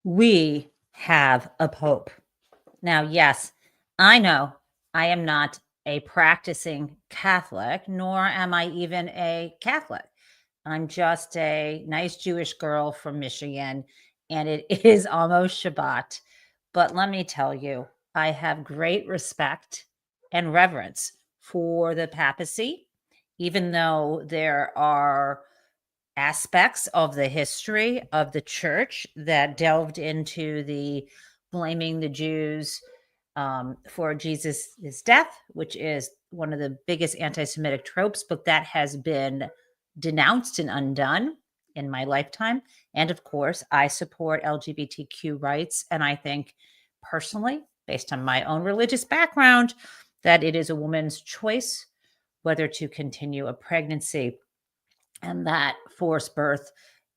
We have a pope. Now, yes, I know I am not a practicing Catholic, nor am I even a Catholic. I'm just a nice Jewish girl from Michigan, and it is almost Shabbat. But let me tell you, I have great respect and reverence for the papacy, even though there are aspects of the history of the church that delved into the blaming the Jews for Jesus' death, which is one of the biggest anti Semitic tropes, but that has been denounced and undone in my lifetime. And of course, I support LGBTQ rights. And I think personally, based on my own religious background, that it is a woman's choice whether to continue a pregnancy, and that forced birth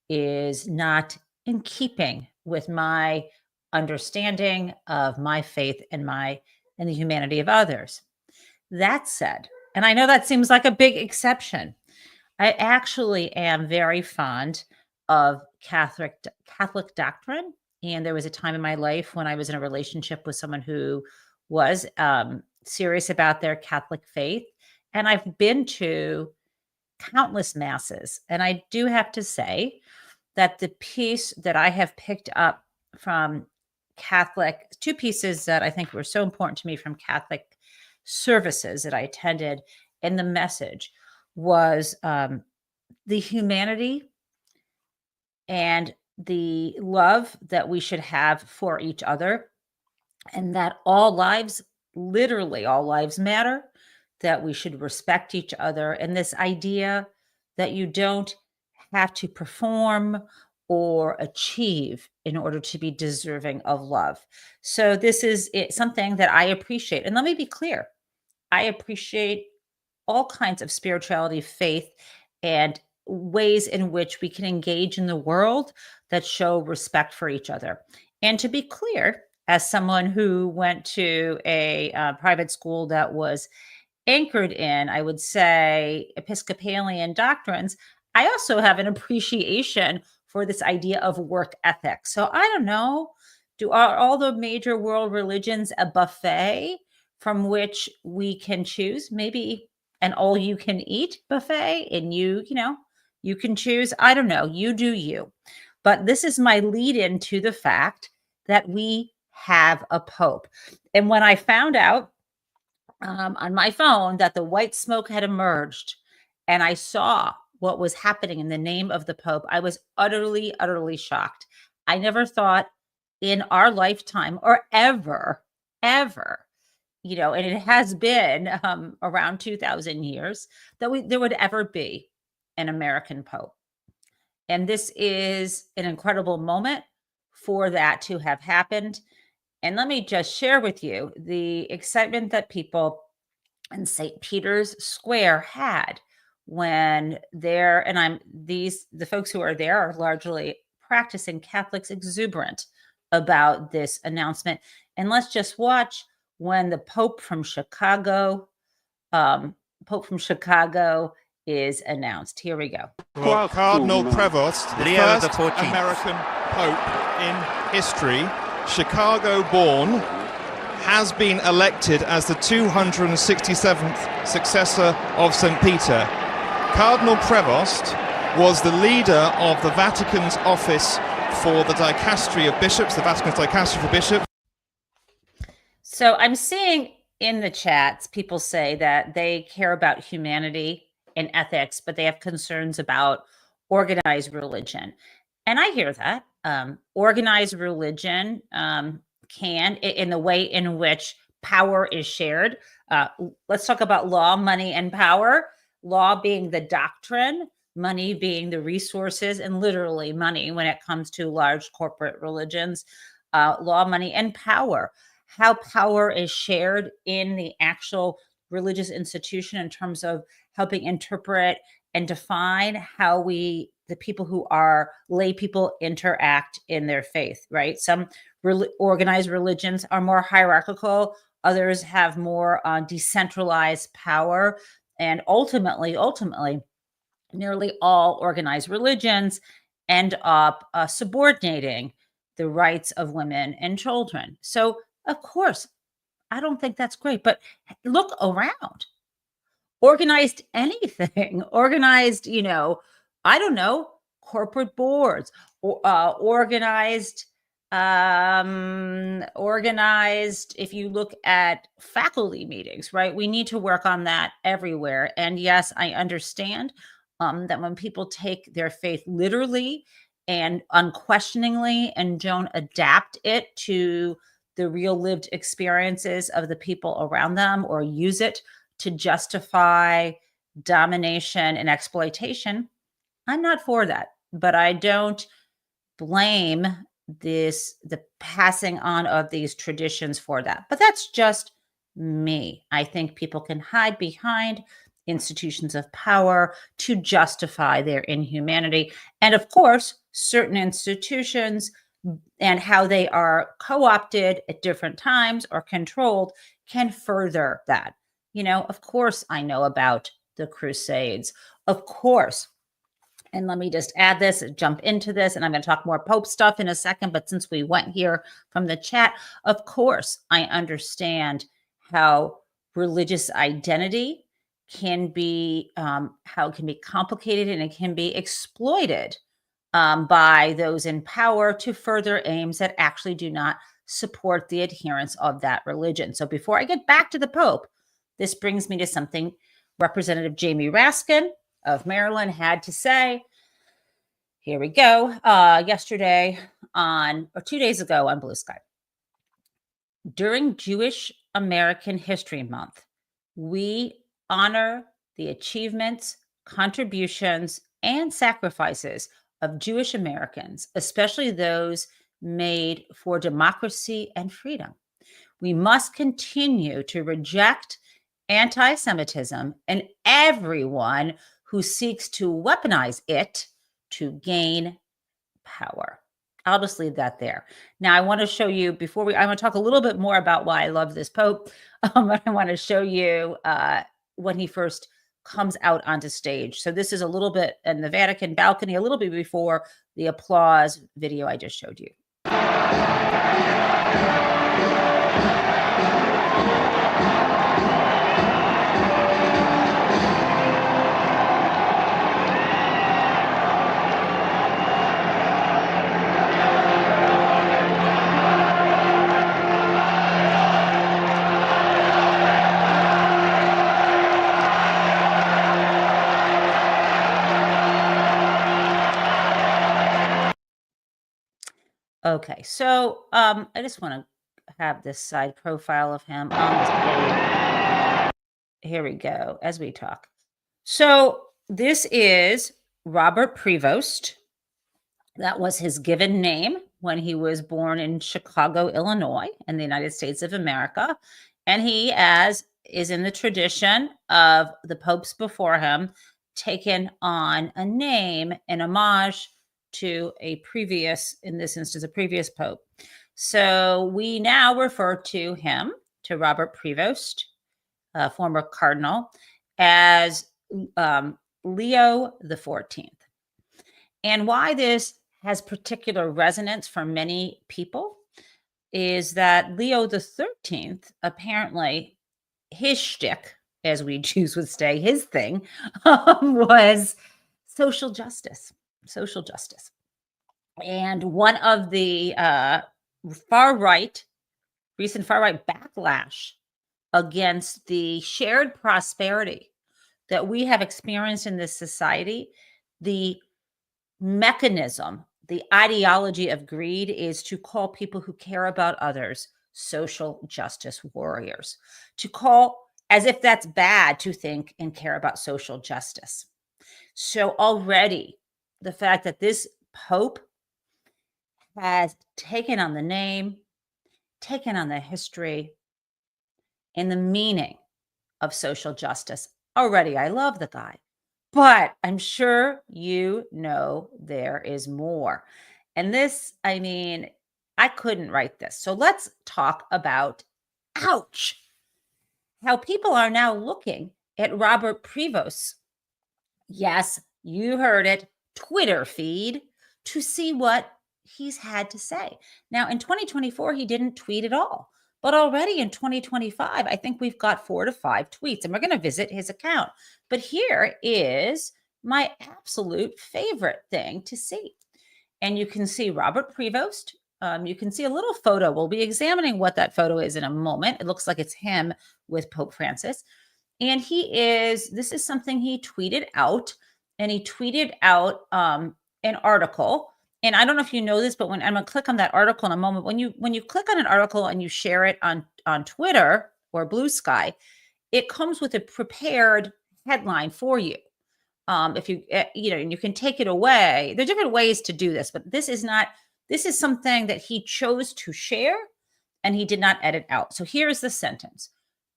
is not in keeping with my understanding of my faith and the humanity of others. That said, and I know that seems like a big exception, I actually am very fond of Catholic doctrine. And there was a time in my life when I was in a relationship with someone who was serious about their Catholic faith. And I've been to countless masses. And I do have to say that the piece that I have picked up from Catholic, two pieces that I think were so important to me from Catholic services that I attended, and the message was the humanity and the love that we should have for each other, and that all lives, literally all lives matter, that we should respect each other, and this idea that you don't have to perform or achieve in order to be deserving of love. So this is something that I appreciate. And let me be clear, I appreciate all kinds of spirituality, faith, and ways in which we can engage in the world that show respect for each other. And to be clear, as someone who went to a private school that was anchored in, I would say, Episcopalian doctrines, I also have an appreciation for this idea of work ethic. So I don't know, are all the major world religions a buffet from which we can choose? Maybe an all you can eat buffet, and you can choose. I don't know, you do you. But this is my lead into the fact that we have a pope. And when I found out on my phone that the white smoke had emerged and I saw what was happening in the name of the Pope, I was utterly, utterly shocked. I never thought in our lifetime or ever, ever, and it has been around 2,000 years, that there would ever be an American Pope. And this is an incredible moment for that to have happened. And let me just share with you the excitement that people in St. Peter's Square had when the folks who are there are largely practicing Catholics, exuberant about this announcement. And let's just watch when the Pope from Chicago is announced. Here we go. Well, Cardinal Prevost, the Leo first XIV. American Pope in history, Chicago-born, has been elected as the 267th successor of St. Peter. Cardinal Prevost was the leader of the Vatican's office for the dicastery of bishops, the Vatican's dicastery for bishops. So I'm seeing in the chats people say that they care about humanity and ethics, but they have concerns about organized religion. And I hear that. Organized religion can, in the way in which power is shared. Let's talk about law, money, and power. Law being the doctrine, money being the resources, and literally money when it comes to large corporate religions. Law, money, and power. How power is shared in the actual religious institution in terms of helping interpret and define how the people who are lay people interact in their faith, right? Some organized religions are more hierarchical. Others have more decentralized power. And ultimately, nearly all organized religions end up subordinating the rights of women and children. So, of course, I don't think that's great, but look around. Organized anything, organized, I don't know, corporate boards, or organized, if you look at faculty meetings, right? We need to work on that everywhere. And yes, I understand that when people take their faith literally and unquestioningly and don't adapt it to the real lived experiences of the people around them or use it to justify domination and exploitation, I'm not for that. But I don't blame the passing on of these traditions for that. But that's just me. I think people can hide behind institutions of power to justify their inhumanity. And of course, certain institutions and how they are co-opted at different times or controlled can further that. Of course, I know about the Crusades. Of course. And let me just add this, jump into this, and I'm going to talk more Pope stuff in a second. But since we went here from the chat, of course, I understand how religious identity can be, how it can be complicated and it can be exploited by those in power to further aims that actually do not support the adherence of that religion. So before I get back to the Pope, this brings me to something Representative Jamie Raskin of Maryland had to say. Here we go. Yesterday or 2 days ago on Blue Sky. During Jewish American History Month, we honor the achievements, contributions, and sacrifices of Jewish Americans, especially those made for democracy and freedom. We must continue to reject anti-Semitism and everyone who seeks to weaponize it to gain power. I'll just leave that there. Now, I want to show you I want to talk a little bit more about why I love this Pope. But I want to show you when he first comes out onto stage. So this is a little bit in the Vatican balcony, a little bit before the applause video I just showed you. Okay, so I just want to have this side profile of him on this page. Here we go, as we talk. So this is Robert Prevost. That was his given name when he was born in Chicago, Illinois, in the United States of America. And he, as is in the tradition of the popes before him, taken on a name in homage to a previous, in this instance, a previous pope. So we now refer to him, to Robert Prevost, former cardinal, as Leo XIV. And why this has particular resonance for many people is that Leo XIII, apparently his shtick, as we Jews would say, his thing, was social justice. Social justice. And one of the recent far right backlash against the shared prosperity that we have experienced in this society, the mechanism, the ideology of greed is to call people who care about others social justice warriors, to call as if that's bad to think and care about social justice. So already the fact that this Pope has taken on the name, taken on the history, and the meaning of social justice. Already, I love the guy. But I'm sure you know there is more. And this, I mean, I couldn't write this. So let's talk about, ouch, how people are now looking at Robert Prevost. Yes, you heard it, Twitter feed to see what he's had to say. Now, in 2024, he didn't tweet at all. But already in 2025, I think we've got 4 to 5 tweets, and we're going to visit his account. But here is my absolute favorite thing to see. And you can see Robert Prevost. You can see a little photo. We'll be examining what that photo is in a moment. It looks like it's him with Pope Francis. And this is something he tweeted out. And he tweeted out an article. And I don't know if you know this, but when I'm going to click on that article in a moment, when you click on an article and you share it on Twitter or Blue Sky, it comes with a prepared headline for you. If you and you can take it away. There are different ways to do this, but this is something that he chose to share and he did not edit out. So here is the sentence.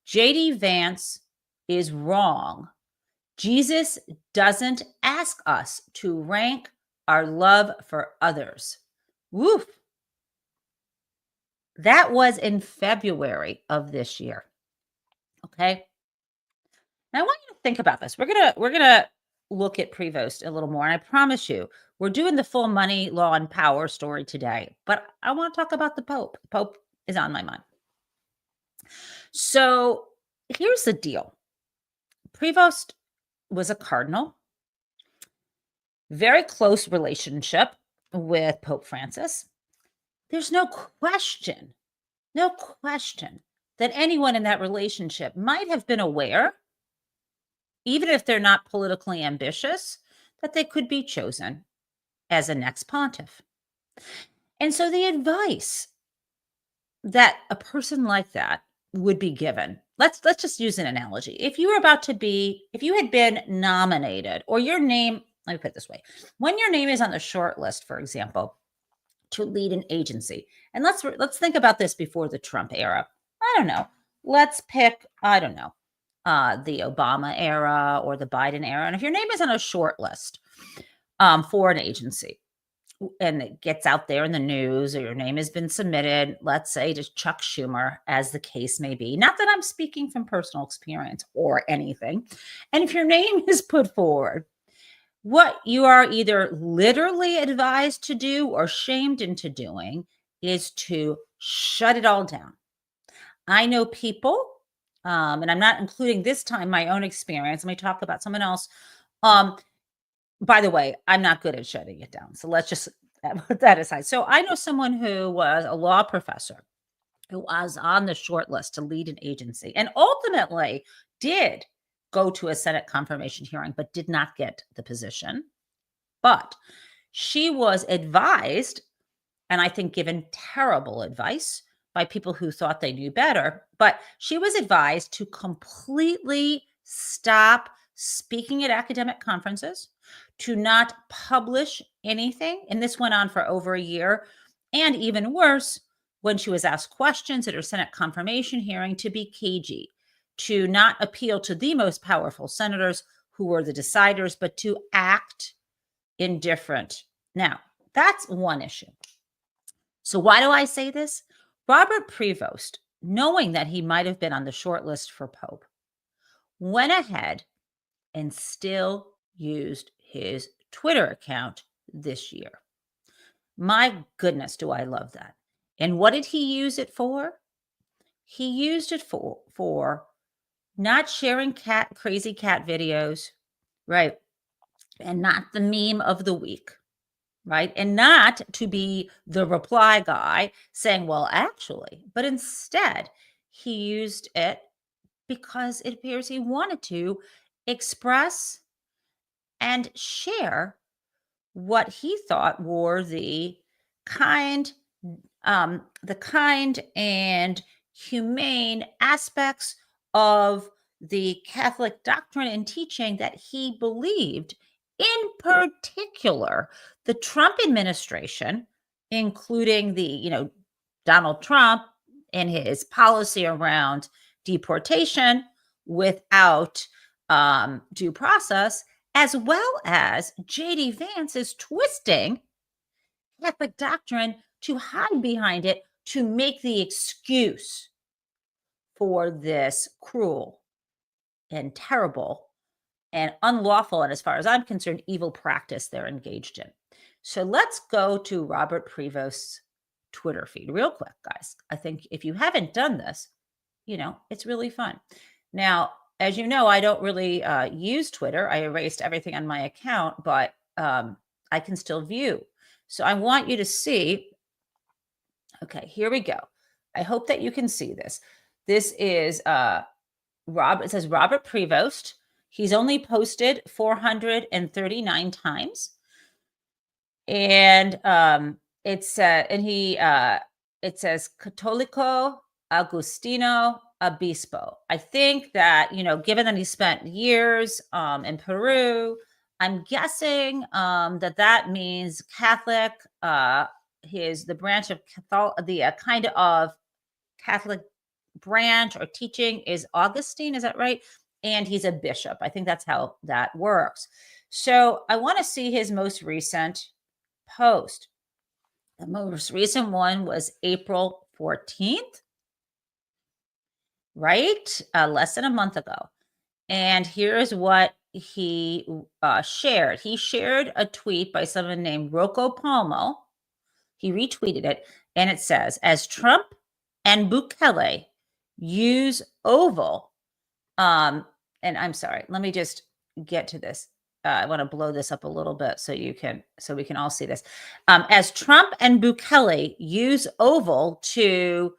JD Vance is wrong. Jesus doesn't ask us to rank our love for others. Woof. That was in February of this year. Okay. Now I want you to think about this. We're gonna look at Prevost a little more, and I promise you, we're doing the full money, law, and power story today. But I want to talk about the Pope. The Pope is on my mind. So here's the deal. Prevost was a cardinal. Very close relationship with Pope Francis. There's no question that anyone in that relationship might have been aware, even if they're not politically ambitious, that they could be chosen as a next pontiff. And so the advice that a person like that would be given, let's just use an analogy. If you had been nominated, or your name, let me put it this way, when your name is on the short list, for example, to lead an agency, and let's think about this before the Trump era. I don't know. Let's pick, the Obama era or the Biden era. And if your name is on a short list for an agency, and it gets out there in the news, or your name has been submitted, let's say to Chuck Schumer, as the case may be, not that I'm speaking from personal experience or anything. And if your name is put forward, what you are either literally advised to do or shamed into doing is to shut it all down. I know people, and I'm not including this time my own experience. Let me talk about someone else. By the way, I'm not good at shutting it down. So let's just put that aside. So I know someone who was a law professor who was on the short list to lead an agency and ultimately did go to a Senate confirmation hearing, but did not get the position. But she was advised, and I think given terrible advice by people who thought they knew better, but she was advised to completely stop speaking at academic conferences, to not publish anything. And this went on for over a year. And even worse, when she was asked questions at her Senate confirmation hearing, to be cagey, to not appeal to the most powerful senators who were the deciders, but to act indifferent. Now, that's one issue. So why do I say this? Robert Prevost, knowing that he might have been on the short list for Pope, went ahead and still used his Twitter account this year. My goodness, do I love that. And what did he use it for? He used it for not sharing crazy cat videos, right? And not the meme of the week, right? And not to be the reply guy saying, well, actually, but instead he used it because it appears he wanted to express and share what he thought were the kind and humane aspects of the Catholic doctrine and teaching that he believed. In particular, the Trump administration, including Donald Trump and his policy around deportation without due process, as well as JD Vance's twisting Catholic doctrine to hide behind it to make the excuse for this cruel and terrible and unlawful, and as far as I'm concerned, evil practice they're engaged in. So let's go to Robert Prevost's Twitter feed real quick, guys. I think if you haven't done this, it's really fun. Now, as you know, I don't really use Twitter. I erased everything on my account, but I can still view. So I want you to see. Okay, here we go. I hope that you can see this. This is it says Robert Prevost. He's only posted 439 times. And it says Católico Agustino Obispo. I think that, given that he spent years in Peru, I'm guessing that means Catholic. The branch of Catholic, kind of Catholic branch or teaching is Augustine. Is that right? And he's a bishop. I think that's how that works. So I want to see his most recent post. The most recent one was April 14th, right? Less than a month ago. And here's what he shared. He shared a tweet by someone named Rocco Palmo. He retweeted it, and it says, as Trump and Bukele use Oval, and I'm sorry, let me just get to this. I want to blow this up a little bit so we can all see this. As Trump and Bukele use Oval to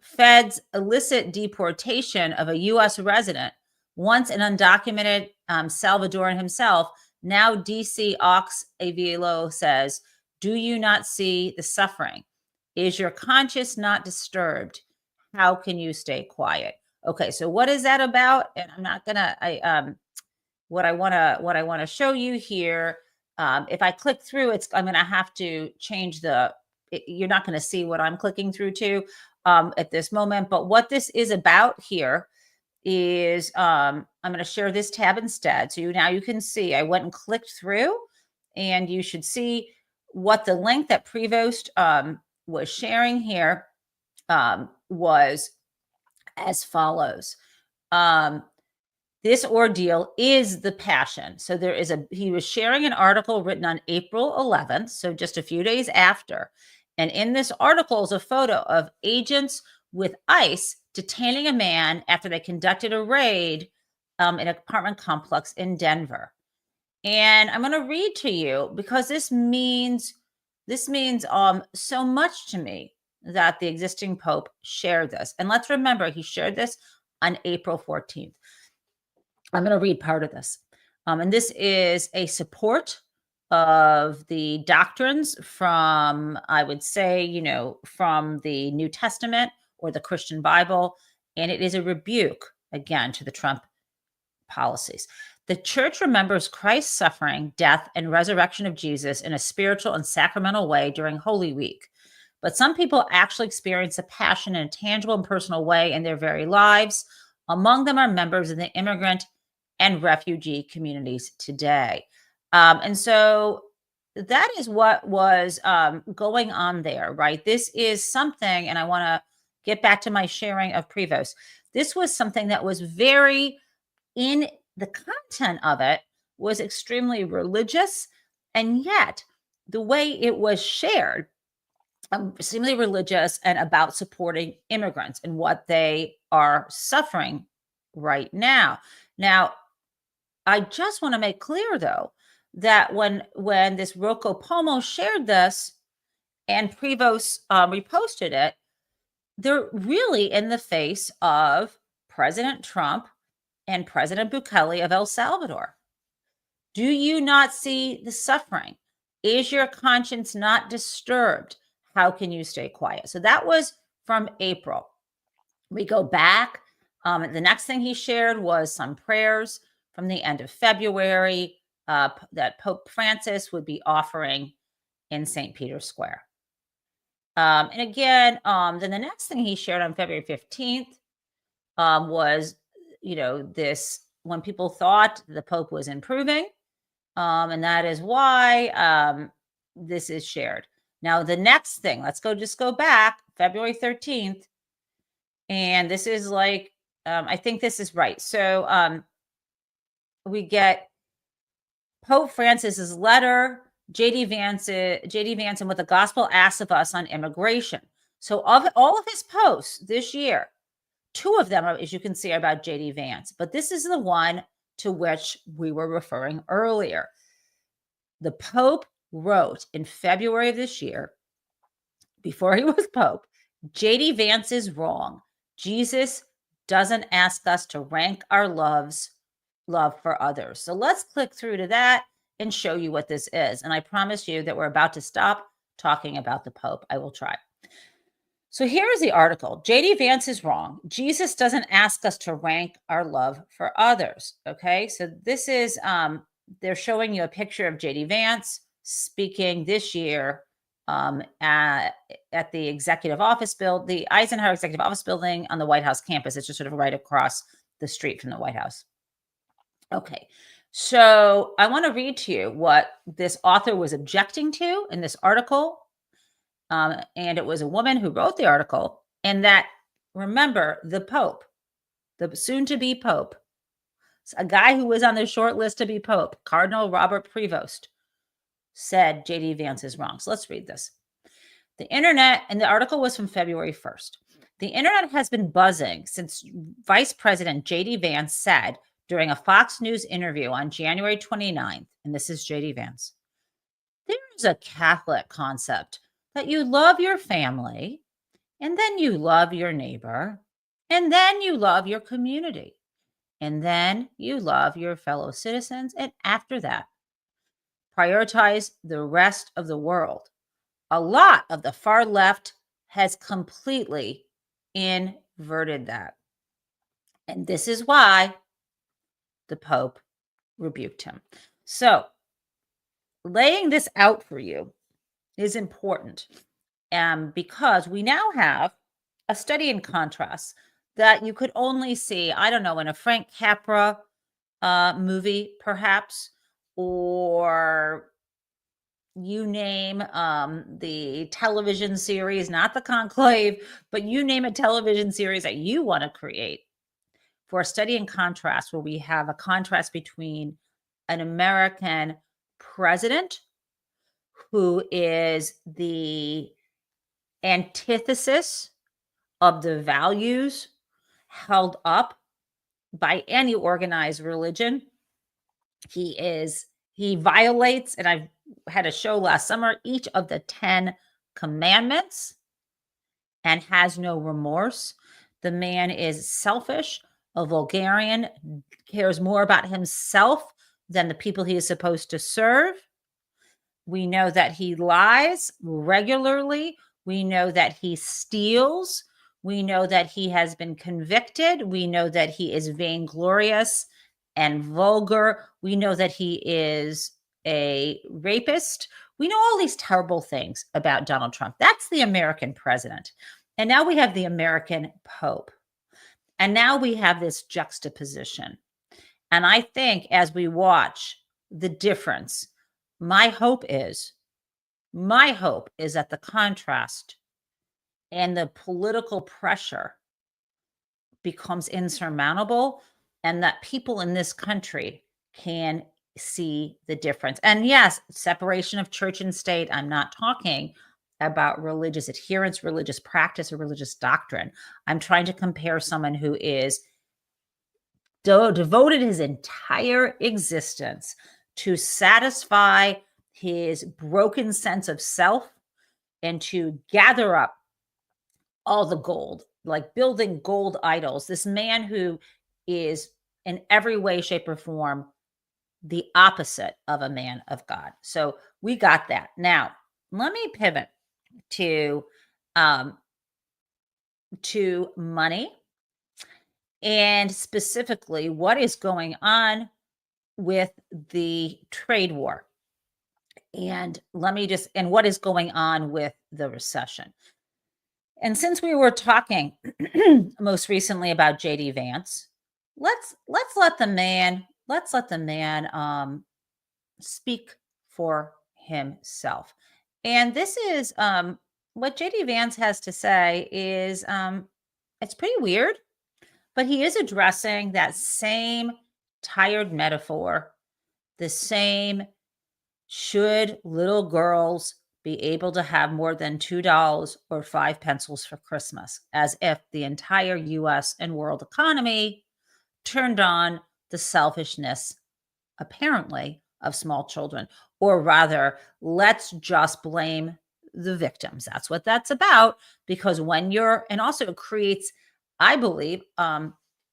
Fed's illicit deportation of a U.S. resident, once an undocumented Salvadoran himself, now DC Ox Avilo says, do you not see the suffering? Is your conscience not disturbed? How can you stay quiet? Okay, so what is that about? And I'm not gonna. What I want to show you here. If I click through, I'm gonna have to change you're not gonna see what I'm clicking through to at this moment. But what this is about here is I'm gonna share this tab instead. So now you can see I went and clicked through, and you should see what the link that Prevost was sharing here was as follows. This ordeal is the passion. So he was sharing an article written on April 11th, so just a few days after. And in this article is a photo of agents with ICE detaining a man after they conducted a raid in an apartment complex in Denver. And I'm going to read to you because this means so much to me that the existing Pope shared this. And let's remember, he shared this on April 14th. I'm going to read part of this. And this is a support of the doctrines from, I would say, from the New Testament or the Christian Bible. And it is a rebuke, again, to the Trump policies. The church remembers Christ's suffering, death, and resurrection of Jesus in a spiritual and sacramental way during Holy Week. But some people actually experience the passion in a tangible and personal way in their very lives. Among them are members of the immigrant and refugee communities today. And so that is what was going on there, right? This is something, and I want to get back to my sharing of Prevost. This was something that was in the content of it was extremely religious, and yet the way it was shared, extremely religious and about supporting immigrants and what they are suffering right now. Now, I just want to make clear, though, that when this Rocco Palmo shared this and Prevost reposted it, they're really in the face of President Trump and President Bukele of El Salvador. Do you not see the suffering? Is your conscience not disturbed? How can you stay quiet? So that was from April. We go back. The next thing he shared was some prayers from the end of February that Pope Francis would be offering in St. Peter's Square. And again, then the next thing he shared on February 15th was, this when people thought the Pope was improving, and that is why this is shared. Now, the next thing, just go back, February 13th, and this is like, I think this is right. So we get Pope Francis's letter JD Vance and what the gospel asks of us on immigration. So of all of his posts this year, 2 of them are, as you can see, are about JD Vance, but this is the one to which we were referring earlier. The Pope wrote in February of this year, before he was Pope, JD Vance is wrong. Jesus doesn't ask us to rank our love for others. So let's click through to that and show you what this is. And I promise you that we're about to stop talking about the Pope. I will try. So here is the article. JD Vance is wrong. Jesus doesn't ask us to rank our love for others. Okay. So this is, they're showing you a picture of JD Vance speaking this year at the executive office the Eisenhower Executive Office Building on the White House campus. It's just sort of right across the street from the White House. Okay. So I want to read to you what this author was objecting to in this article. And it was a woman who wrote the article, and that, remember, the Pope, the soon-to-be Pope, a guy who was on the short list to be Pope, Cardinal Robert Prevost, said JD Vance is wrong. So let's read this. The internet, and the article was from February 1st. The internet has been buzzing since Vice President JD Vance said during a Fox News interview on January 29th, and this is JD Vance, there is a Catholic concept that you love your family, and then you love your neighbor, and then you love your community, and then you love your fellow citizens, and after that, prioritize the rest of the world. A lot of the far left has completely inverted that. And this is why the Pope rebuked him. So, laying this out for you is important because we now have a study in contrast that you could only see, I don't know, in a Frank Capra movie, perhaps, or you name the television series, not the Conclave, but you name a television series that you want to create for a study in contrast, where we have a contrast between an American president who is the antithesis of the values held up by any organized religion. He violates, and I had a show last summer, each of the 10 commandments and has no remorse. The man is selfish, a vulgarian, cares more about himself than the people he is supposed to serve. We know that he lies regularly. We know that he steals. We know that he has been convicted. We know that he is vainglorious and vulgar. We know that he is a rapist. We know all these terrible things about Donald Trump. That's the American president. And now we have the American Pope. And now we have this juxtaposition. And I think as we watch the difference, my hope is that the contrast and the political pressure becomes insurmountable, and that people in this country can see the difference. And yes, separation of church and state. I'm not talking about religious adherence, religious practice, or religious doctrine. I'm trying to compare someone who is devoted his entire existence to satisfy his broken sense of self and to gather up all the gold, like building gold idols. This man who is in every way, shape, or form the opposite of a man of God. So we got that. Now, let me pivot to money, and specifically what is going on with the trade war. And what is going on with the recession. And since we were talking most recently about JD Vance, let's let the man speak for himself. And this is what JD Vance has to say is it's pretty weird, but he is addressing that same tired metaphor, the same Should little girls be able to have more than $2 or 5 pencils for Christmas, as if the entire US and world economy turned on the selfishness, apparently, of small children? Or rather, let's just blame the victims. That's what that's about. Because and also it creates, I believe,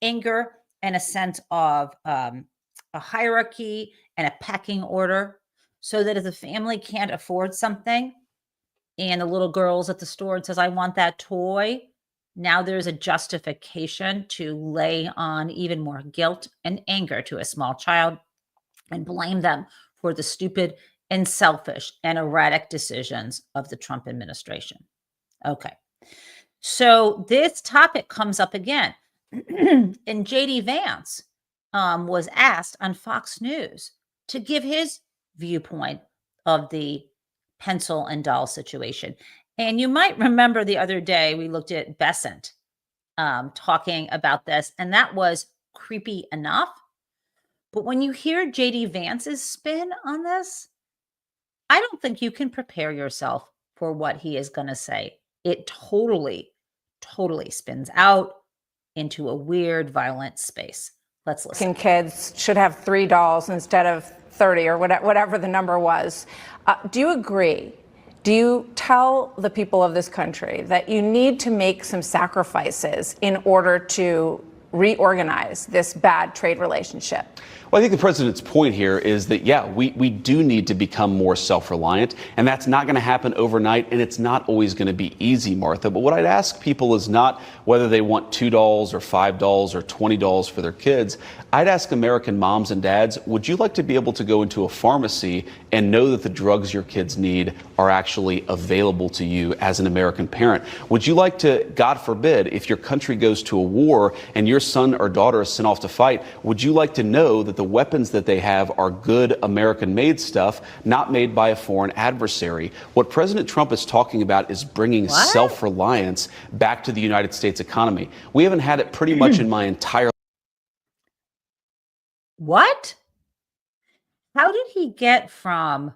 anger and a sense of a hierarchy and a pecking order, so that if the family can't afford something and the little girl's at the store and says, I want that toy, now there's a justification to lay on even more guilt and anger to a small child and blame them for the stupid and selfish and erratic decisions of the Trump administration. Okay. So this topic comes up again. And JD Vance was asked on Fox News to give his viewpoint of the pencil and doll situation. And you might remember the other day we looked at Besant talking about this, and that was creepy enough. But when you hear JD Vance's spin on this, I don't think you can prepare yourself for what he is going to say. It totally spins out into a weird, violent space. Let's listen. Kids should have 3 dolls instead of 30 or whatever the number was. Do you agree? Do you tell the people of this country that you need to make some sacrifices in order to reorganize this bad trade relationship? Well, I think the president's point here is that, yeah, we do need to become more self-reliant, and that's not going to happen overnight, and it's not always going to be easy, Martha. But what I'd ask people is not whether they want $2 or $5 or $20 for their kids. I'd ask American moms and dads, would you like to be able to go into a pharmacy and know that the drugs your kids need are actually available to you as an American parent? Would you like to, God forbid, if your country goes to a war and your son or daughter is sent off to fight, would you like to know that the weapons that they have are good American-made stuff, not made by a foreign adversary? What President Trump is talking about is bringing self-reliance back to the United States economy. We haven't had it pretty much in my entire What? How did he get from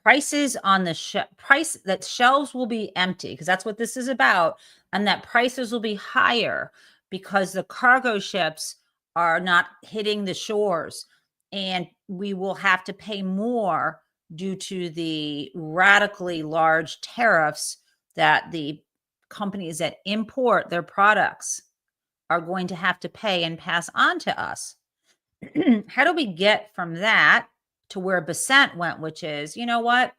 prices on the price that shelves will be empty, because that's what this is about, and that prices will be higher because the cargo ships are not hitting the shores, and we will have to pay more due to the radically large tariffs that the companies that import their products are going to have to pay and pass on to us? How do we get from that to where Besant went, which is, you know what?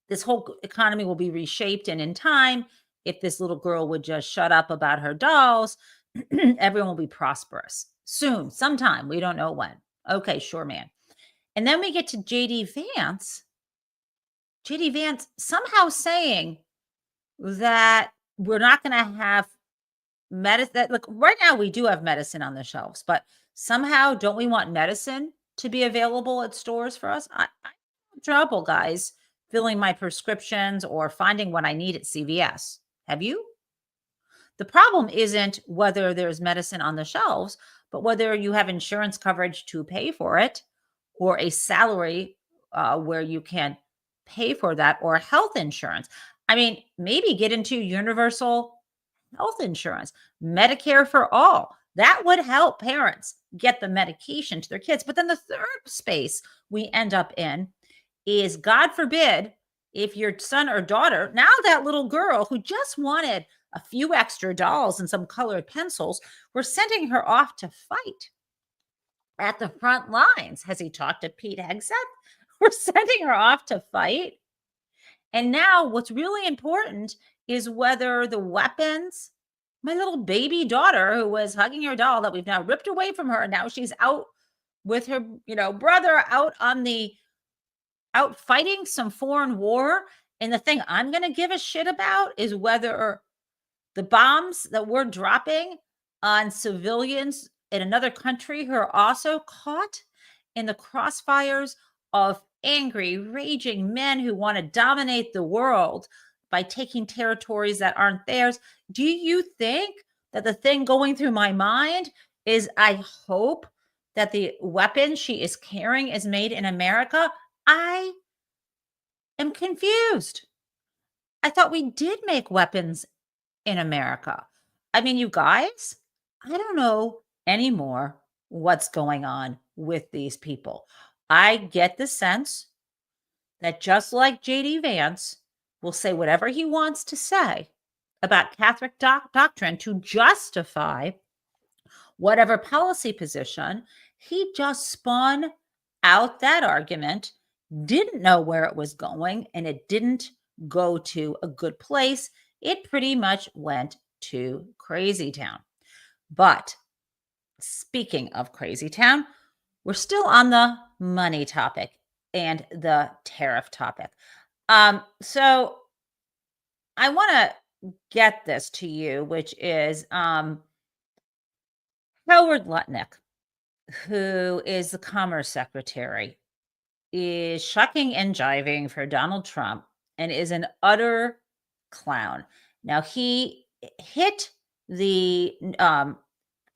This whole economy will be reshaped, and in time, if this little girl would just shut up about her dolls, everyone will be prosperous soon, sometime. We don't know when. Okay, sure, man. And then we get to JD Vance. JD Vance somehow saying that we're not going to have medicine. Look, right now we do have medicine on the shelves, but somehow don't we want medicine to be available at stores for us? I'm in trouble, guys, filling my prescriptions or finding what I need at CVS. Have you? The problem isn't whether there's medicine on the shelves, but whether you have insurance coverage to pay for it, or a salary where you can pay for that, or health insurance. I mean, maybe get into universal health insurance, Medicare for all. That would help parents get the medication to their kids. But then the third space we end up in is, God forbid, if your son or daughter, now that little girl who just wanted a few extra dolls and some colored pencils, we're sending her off to fight at the front lines. Has he talked to Pete Hegseth? We're sending her off to fight. And now what's really important is whether the weapons, my little baby daughter who was hugging her doll that we've now ripped away from her, and now she's out with her, brother out fighting some foreign war. And the thing I'm going to give a shit about is whether the bombs that we're dropping on civilians in another country who are also caught in the crossfires of angry, raging men who want to dominate the world by taking territories that aren't theirs. Do you think that the thing going through my mind is, I hope that the weapon she is carrying is made in America, I am confused. I thought we did make weapons in America. I mean, you guys, I don't know anymore what's going on with these people. I get the sense that just like JD Vance will say whatever he wants to say about Catholic doctrine to justify whatever policy position, he just spun out that argument, didn't know where it was going, and it didn't go to a good place. It pretty much went to crazy town. But speaking of crazy town, we're still on the money topic and the tariff topic. So I want to get this to you, which is Howard Lutnick, who is the Commerce Secretary, is shucking and jiving for Donald Trump and is an utter clown. Now, he hit the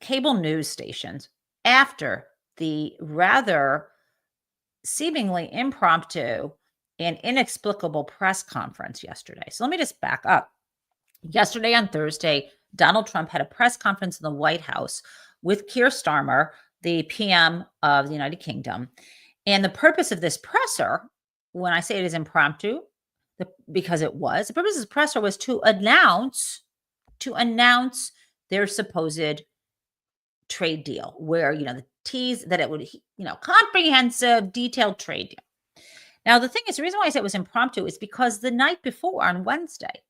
cable news stations after the rather seemingly impromptu and inexplicable press conference yesterday. So let me just back up. Yesterday on Thursday, Donald Trump had a press conference in the White House with Keir Starmer, the PM of the United Kingdom. And the purpose of this presser, when I say it is impromptu, because it was, the purpose of this presser was to announce their supposed trade deal, where, the tease that it would, comprehensive, detailed trade deal. Now, the thing is, the reason why I said it was impromptu is because the night before, on Wednesday,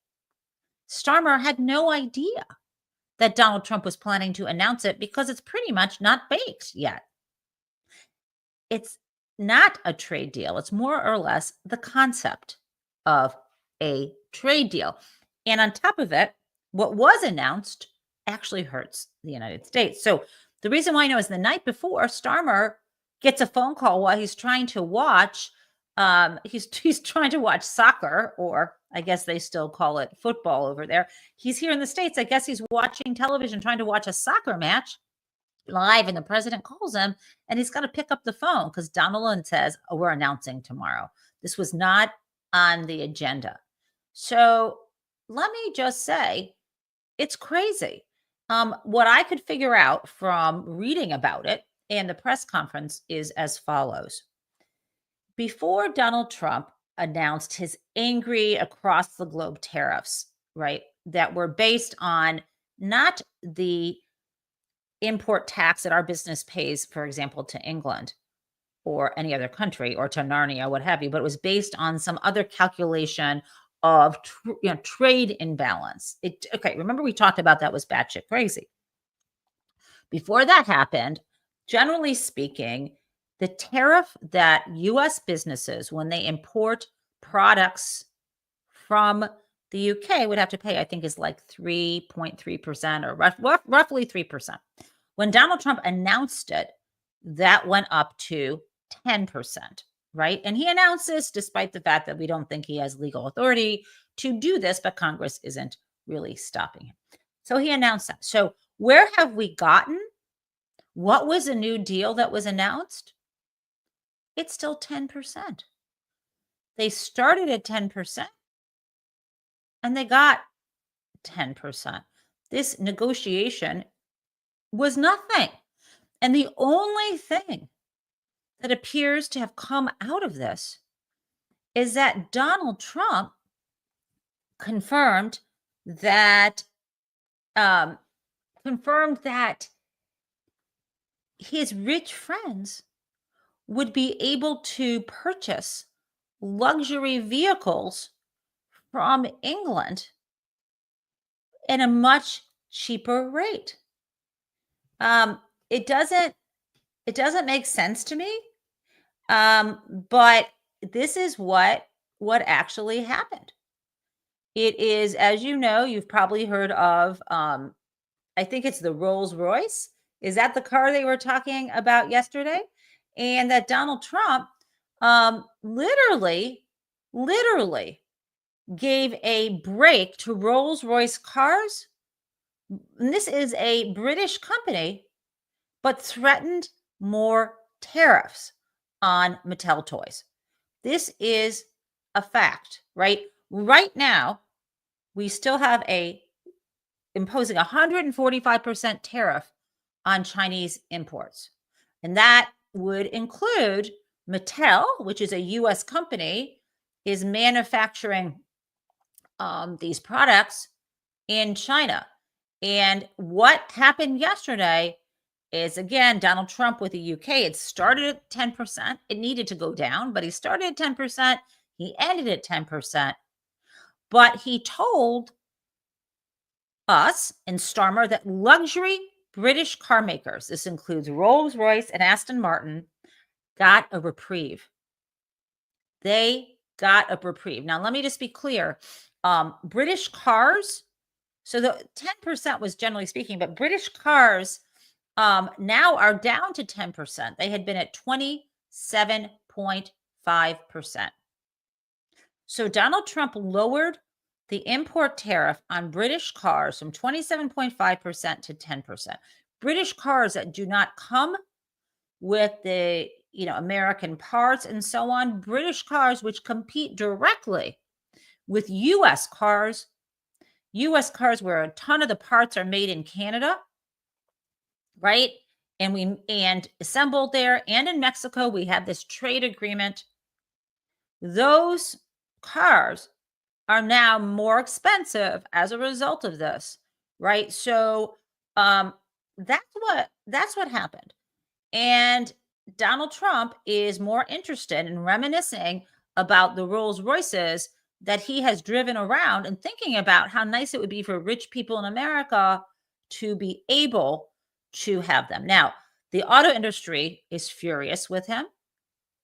Starmer had no idea that Donald Trump was planning to announce it because it's pretty much not baked yet. It's not a trade deal. It's more or less the concept of a trade deal. And on top of it, what was announced actually hurts the United States. So the reason why I know is the night before, Starmer gets a phone call while he's trying to watch, he's trying to watch soccer, or I guess they still call it football over there. He's here in the States. I guess he's watching television, trying to watch a soccer match live, and the president calls him, and he's got to pick up the phone because Donald says, "Oh, we're announcing tomorrow." This was not on the agenda. So let me just say, it's crazy. What I could figure out from reading about it and the press conference is as follows. Before Donald Trump announced his angry across the globe tariffs, right, that were based on not the import tax that our business pays, for example, to England or any other country, or to Narnia, what have you, but it was based on some other calculation of trade imbalance. Remember we talked about that was batshit crazy. Before that happened, generally speaking, the tariff that U.S. businesses, when they import products from the UK, would have to pay, I think, is like 3.3% or roughly 3%. When Donald Trump announced it, that went up to 10%, right? And he announced this despite the fact that we don't think he has legal authority to do this, but Congress isn't really stopping him. So he announced that. So where have we gotten? What was a new deal that was announced? It's still 10%. They started at 10% and they got 10%. This negotiation was nothing. And the only thing that appears to have come out of this is that Donald Trump confirmed that his rich friends would be able to purchase luxury vehicles from England at a much cheaper rate. It doesn't make sense to me, but this is what actually happened. It is, as you know, you've probably heard of, I think it's the Rolls Royce. Is that the car they were talking about yesterday? And that Donald Trump literally gave a break to Rolls Royce cars. And this is a British company, but threatened more tariffs on Mattel toys. This is a fact, right? Right now, we still have imposing 145% tariff on Chinese imports. And that would include Mattel, which is a US company, is manufacturing these products in China. And what happened yesterday is, again, Donald Trump with the UK. It started at 10%. It needed to go down, but he started at 10%. He ended at 10%. But he told us and Starmer that luxury British car makers, this includes Rolls-Royce and Aston Martin, got a reprieve. They got a reprieve. Now, let me just be clear. British cars, so the 10% was generally speaking, but British cars now are down to 10%. They had been at 27.5%. So Donald Trump lowered the import tariff on British cars from 27.5% to 10%. British cars that do not come with the American parts and so on, British cars which compete directly with US cars where a ton of the parts are made in Canada, right? And assembled there, and in Mexico, we have this trade agreement. Those cars are now more expensive as a result of this, right? So that's what happened. And Donald Trump is more interested in reminiscing about the Rolls Royces that he has driven around and thinking about how nice it would be for rich people in America to be able to have them. Now, the auto industry is furious with him,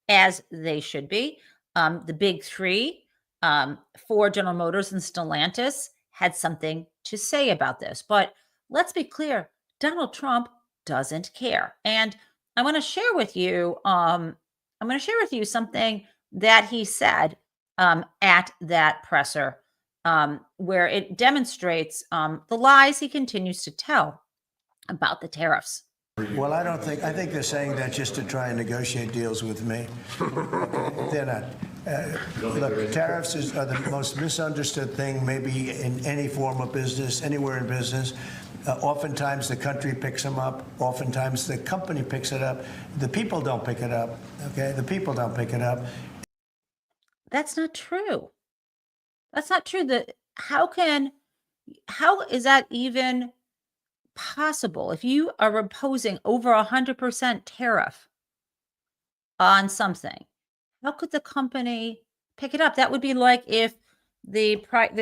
as they should be. The big three, Ford, General Motors, and Stellantis had something to say about this. But let's be clear, Donald Trump doesn't care. And I want to share with you, something that he said at that presser, where it demonstrates the lies he continues to tell about the tariffs. Well, I think they're saying that just to try and negotiate deals with me. They're not. Look, tariffs are the most misunderstood thing maybe in any form of business, anywhere in business. Oftentimes the country picks them up. Oftentimes the company picks it up. The people don't pick it up, okay? The people don't pick it up. That's not true. That's not true. How is that even possible? If you are imposing over 100% tariff on something, how could the company pick it up? That would be like if the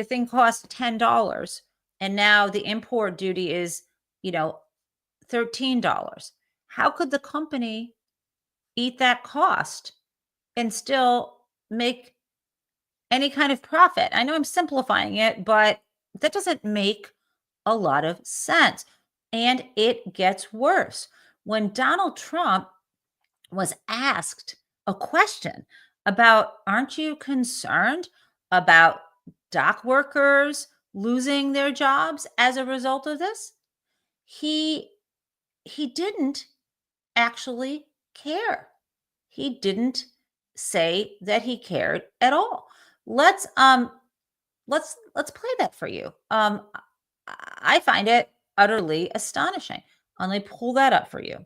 thing costs $10 and now the import duty is, $13. How could the company eat that cost and still make any kind of profit? I know I'm simplifying it, but that doesn't make a lot of sense. And it gets worse. When Donald Trump was asked a question about, aren't you concerned about dock workers losing their jobs as a result of this? He didn't actually care. He didn't say that he cared at all. Let's play that for you. I find it utterly astonishing. Let me pull that up for you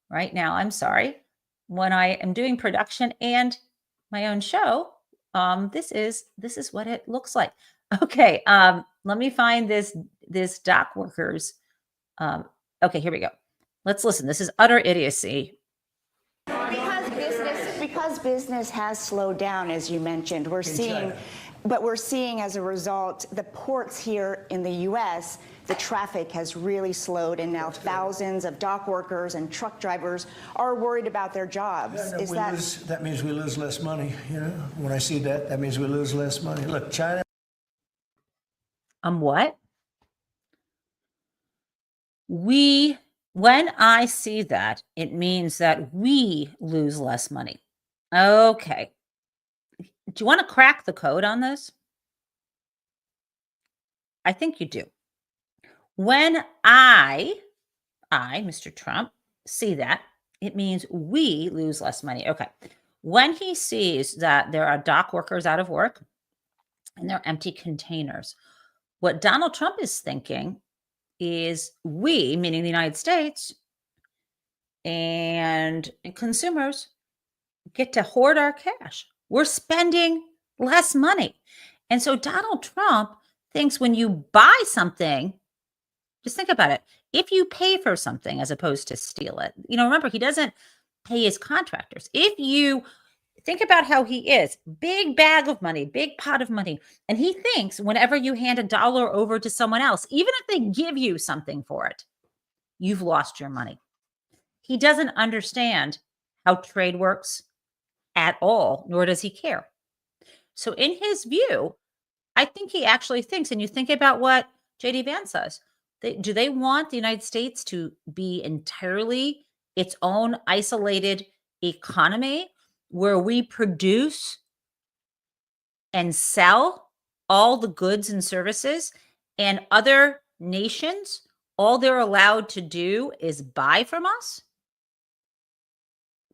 right now. I'm sorry. When I am doing production and my own show, this is what it looks like. Okay, let me find this dock workers. Okay, here we go. Let's listen. This is utter idiocy. Because business has slowed down, as you mentioned, we're seeing as a result, the ports here in the U.S., the traffic has really slowed, and now thousands of dock workers and truck drivers are worried about their jobs. That means we lose less money. When I see that means we lose less money. Look, China. What? When I see that, it means that we lose less money. Okay. Do you want to crack the code on this? I think you do. When I, Mr. Trump, see that, It means we lose less money. Okay. When he sees that there are dock workers out of work and they're empty containers, what Donald Trump is thinking is we, meaning the United States, and consumers get to hoard our cash. We're spending less money. And so Donald Trump thinks when you buy something, just think about it. If you pay for something as opposed to steal it, remember, he doesn't pay his contractors. If you think about how he is, big bag of money, big pot of money, and he thinks whenever you hand $1 over to someone else, even if they give you something for it, you've lost your money. He doesn't understand how trade works at all, nor does he care. So in his view, I think he actually thinks, and you think about what JD Vance says, do they want the United States to be entirely its own isolated economy where we produce and sell all the goods and services, and other nations, all they're allowed to do is buy from us?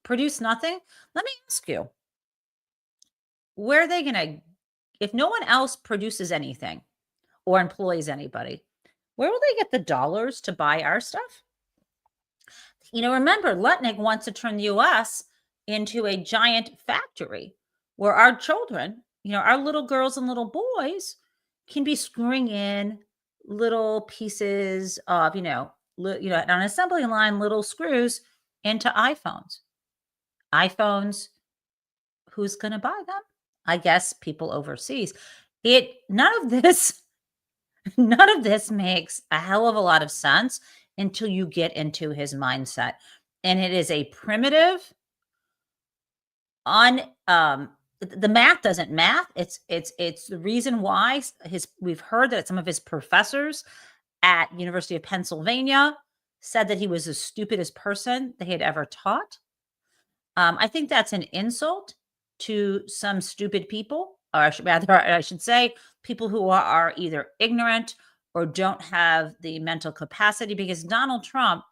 Produce nothing? Let me ask you, where are they going to, if no one else produces anything or employs anybody, where will they get the dollars to buy our stuff? Remember, Lutnick wants to turn the U.S. into a giant factory where our children, our little girls and little boys can be screwing in little pieces of, on an assembly line, little screws into iPhones. Who's going to buy them? I guess people overseas. None of this makes a hell of a lot of sense until you get into his mindset. And it is a primitive, the math doesn't math. It's the reason why we've heard that some of his professors at University of Pennsylvania said that he was the stupidest person they had ever taught. I think that's an insult to some stupid people, or I should say, people who are either ignorant or don't have the mental capacity, because Donald Trump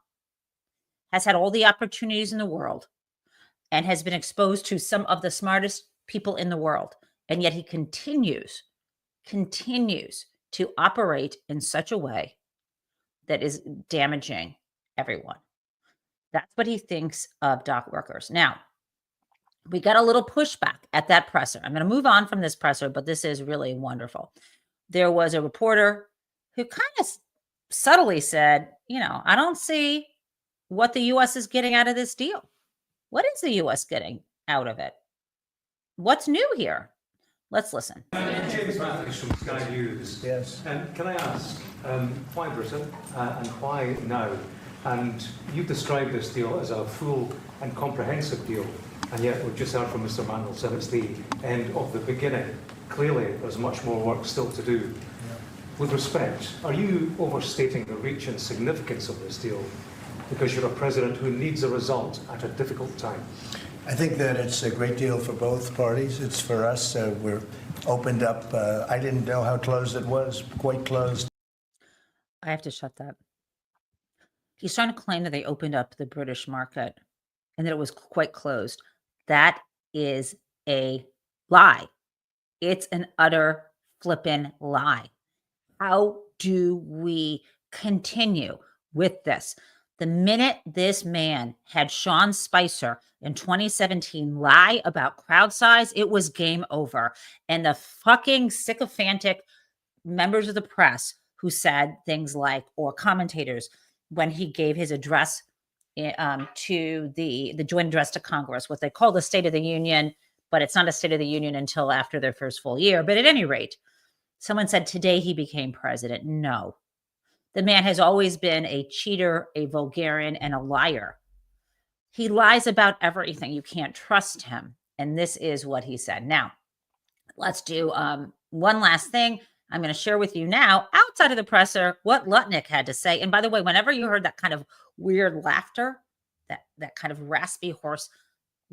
has had all the opportunities in the world and has been exposed to some of the smartest people in the world. And yet he continues to operate in such a way that is damaging everyone. That's what he thinks of dock workers. Now, we got a little pushback at that presser. I'm going to move on from this presser, but this is really wonderful. There was a reporter who kind of subtly said, I don't see what the U.S. is getting out of this deal. What is the U.S. getting out of it? What's new here? Let's listen. James Matthews from Sky News. Yes. Can I ask, why Britain and why now? And you've described this deal as a full and comprehensive deal, and yet we've just heard from Mr. Mandel said it's the end of the beginning. Clearly, there's much more work still to do. Yeah. With respect, are you overstating the reach and significance of this deal because you're a president who needs a result at a difficult time? I think that it's a great deal for both parties. It's for us. We're opened up. I didn't know how closed it was, quite closed. I have to shut that. He's trying to claim that they opened up the British market and that it was quite closed. That is a lie. It's an utter flippin' lie. How do we continue with this? The minute this man had Sean Spicer in 2017 lie about crowd size, it was game over. And the fucking sycophantic members of the press who said things like, or commentators, when he gave his address to the joint address to Congress, what they call the State of the Union, but it's not a State of the Union until after their first full year. But at any rate, someone said today he became president. No. The man has always been a cheater, a vulgarian, and a liar. He lies about everything. You can't trust him. And this is what he said. Now, let's do one last thing. I'm going to share with you now, outside of the presser, what Lutnick had to say. And by the way, whenever you heard that kind of weird laughter, that kind of raspy horse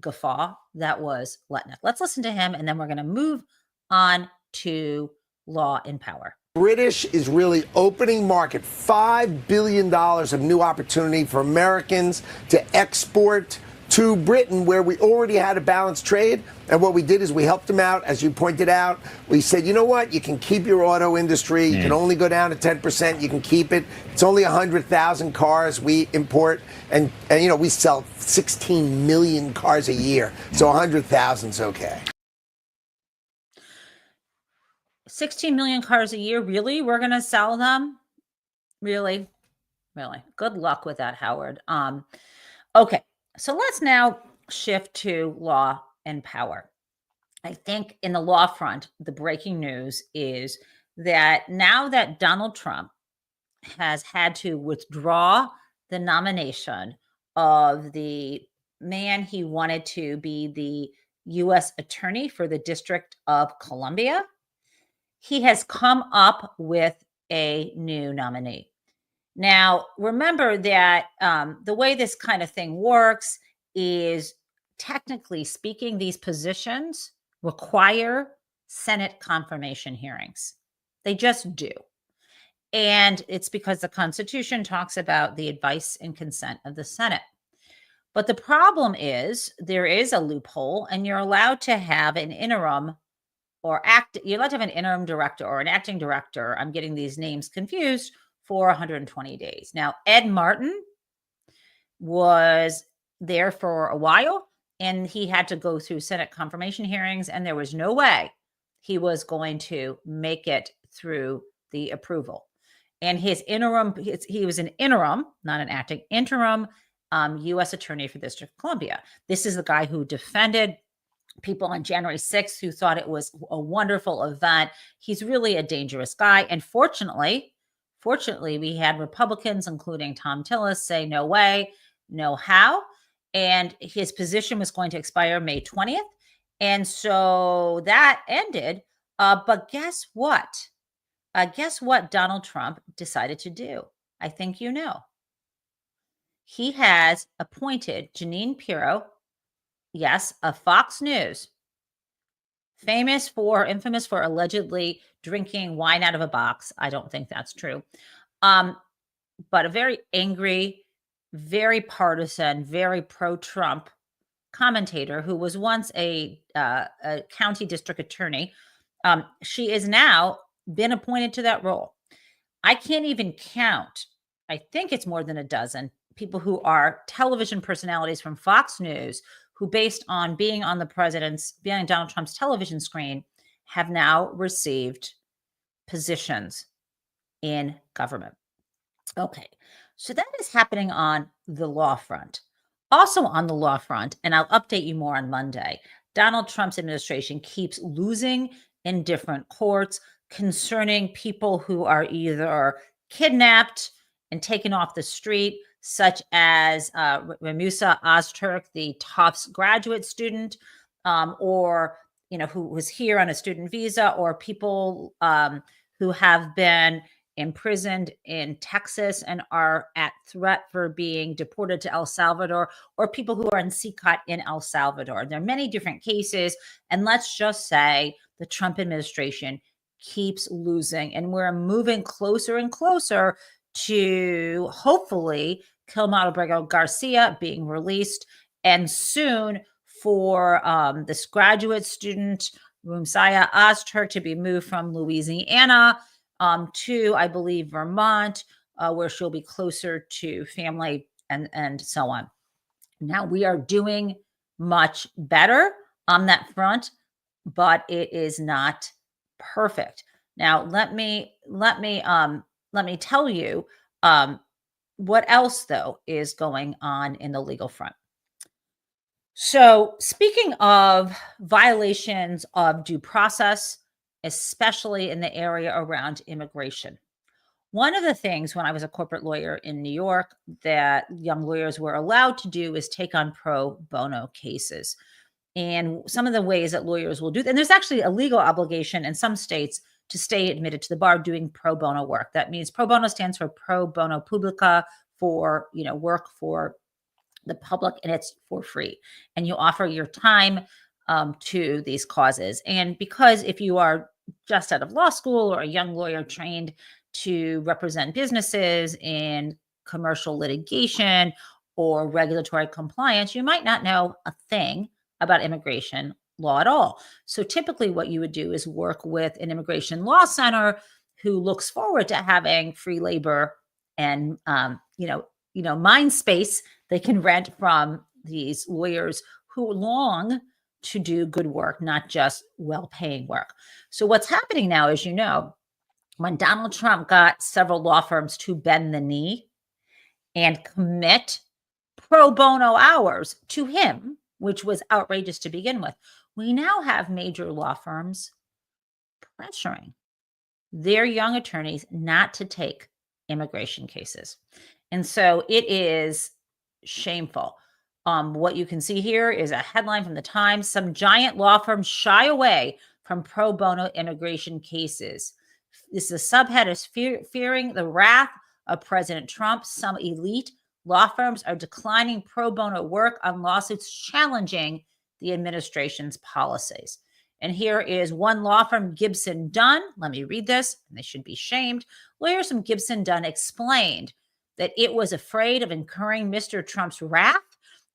guffaw, that was Lutnick. Let's listen to him, and then we're going to move on to law and power. British is really opening market, $5 billion of new opportunity for Americans to export to Britain, where we already had a balanced trade. And what we did is we helped them out, as you pointed out. We said, you know what, you can keep your auto industry. You can only go down to 10%. You can keep it. It's only 100,000 cars we import. And you know, we sell 16 million cars a year. So 100,000 is okay. 16 million cars a year? Really? We're going to sell them? Really? Really? Good luck with that, Howard. Okay. So let's now shift to law and power. I think in the law front, the breaking news is that now that Donald Trump has had to withdraw the nomination of the man he wanted to be the U.S. attorney for the District of Columbia, he has come up with a new nominee. Now, remember that the way this kind of thing works is, technically speaking, these positions require Senate confirmation hearings. They just do. And it's because the Constitution talks about the advice and consent of the Senate. But the problem is there is a loophole, and you're allowed to have an interim you're allowed to have an interim director or an acting director. I'm getting these names confused, for 120 days. Now, Ed Martin was there for a while, and he had to go through Senate confirmation hearings, and there was no way he was going to make it through the approval. And his interim, he was an interim, not an acting, interim U.S. attorney for the District of Columbia. This is the guy who defended people on January 6th who thought it was a wonderful event. He's really a dangerous guy. And fortunately, we had Republicans, including Tom Tillis, say no way, no how. And his position was going to expire May 20th. And so that ended. But guess what? Guess what Donald Trump decided to do? I think you know. He has appointed Jeanine Pirro, yes, of Fox News, infamous for allegedly drinking wine out of a box. I don't think that's true. But a very angry, very partisan, very pro-Trump commentator who was once a county district attorney. She is now been appointed to that role. I can't even count. I think it's more than a dozen people who are television personalities from Fox News who, based on being on Donald Trump's television screen, have now received positions in government. Okay, so that is happening on the law front. Also on the law front, and I'll update you more on Monday, Donald Trump's administration keeps losing in different courts concerning people who are either kidnapped and taken off the street, such as Ramusa Ozturk, the Tufts graduate student, or who was here on a student visa, or people who have been imprisoned in Texas and are at threat for being deported to El Salvador, or people who are in CCOT in El Salvador. There are many different cases, and let's just say the Trump administration keeps losing, and we're moving closer and closer to hopefully Kilmar Abrego Garcia being released, and soon for this graduate student, Rumsaya Ozturk, to be moved from Louisiana to, I believe, Vermont, where she'll be closer to family and so on. Now, we are doing much better on that front, but it is not perfect. Now, let me tell you what else, though, is going on in the legal front. So, speaking of violations of due process, especially in the area around immigration, one of the things when I was a corporate lawyer in New York that young lawyers were allowed to do is take on pro bono cases. And some of the ways that lawyers will do that, and there's actually a legal obligation in some states to stay admitted to the bar doing pro bono work. That means pro bono stands for pro bono publica, for work for the public, and it's for free. And you offer your time to these causes. And because if you are just out of law school or a young lawyer trained to represent businesses in commercial litigation or regulatory compliance, you might not know a thing about immigration law at all. So typically what you would do is work with an immigration law center who looks forward to having free labor and mind space they can rent from these lawyers who long to do good work, not just well-paying work. So what's happening now, as you know, when Donald Trump got several law firms to bend the knee and commit pro bono hours to him, which was outrageous to begin with, we now have major law firms pressuring their young attorneys not to take immigration cases. And so it is shameful. What you can see here is a headline from the Times. Some giant law firms shy away from pro bono immigration cases. This is a subhead is fearing the wrath of President Trump. Some elite law firms are declining pro bono work on lawsuits challenging the administration's policies. And here is one law firm, Gibson Dunn. Let me read this, and they should be shamed. Lawyers from Gibson Dunn explained that it was afraid of incurring Mr. Trump's wrath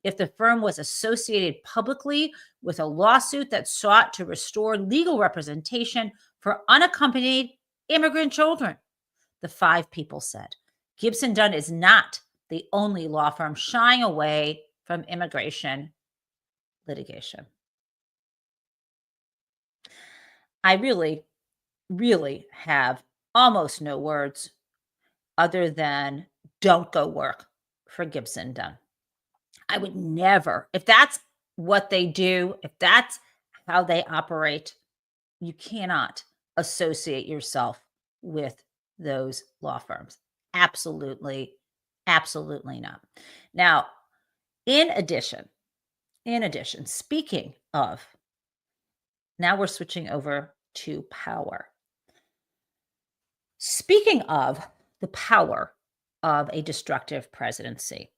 if the firm was associated publicly with a lawsuit that sought to restore legal representation for unaccompanied immigrant children, the 5 people said. Gibson Dunn is not the only law firm shying away from immigration litigation. I really, really have almost no words other than don't go work for Gibson Dunn. I would never, if that's what they do, if that's how they operate, you cannot associate yourself with those law firms. Absolutely, absolutely not. Now, in addition, speaking of, now we're switching over to power. Speaking of the power of a destructive presidency,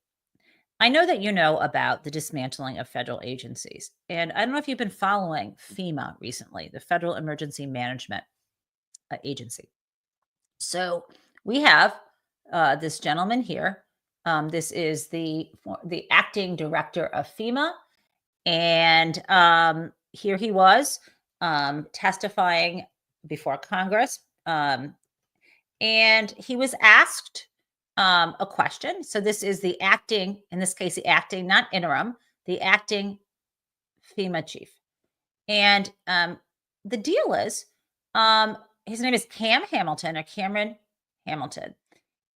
I know that you know about the dismantling of federal agencies. And I don't know if you've been following FEMA recently, the Federal Emergency Management Agency. So we have this gentleman here. This is the acting director of FEMA. And here he was testifying before Congress. And he was asked a question. So this is the acting, in this case, the acting, not interim, the acting FEMA chief. And the deal is, his name is Cameron Hamilton.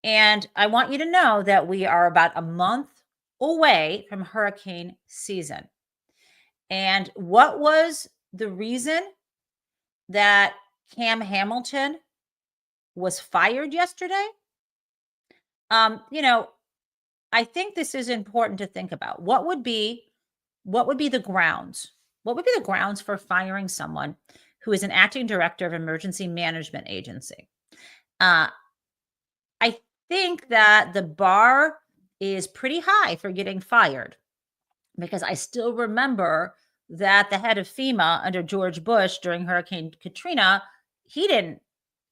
And I want you to know that we are about a month away from hurricane season. And what was the reason that Cam Hamilton was fired yesterday? I think this is important to think about. What would be the grounds? What would be the grounds for firing someone who is an acting director of emergency management agency? I think that the bar is pretty high for getting fired, because I still remember that the head of FEMA under George Bush during Hurricane Katrina, he didn't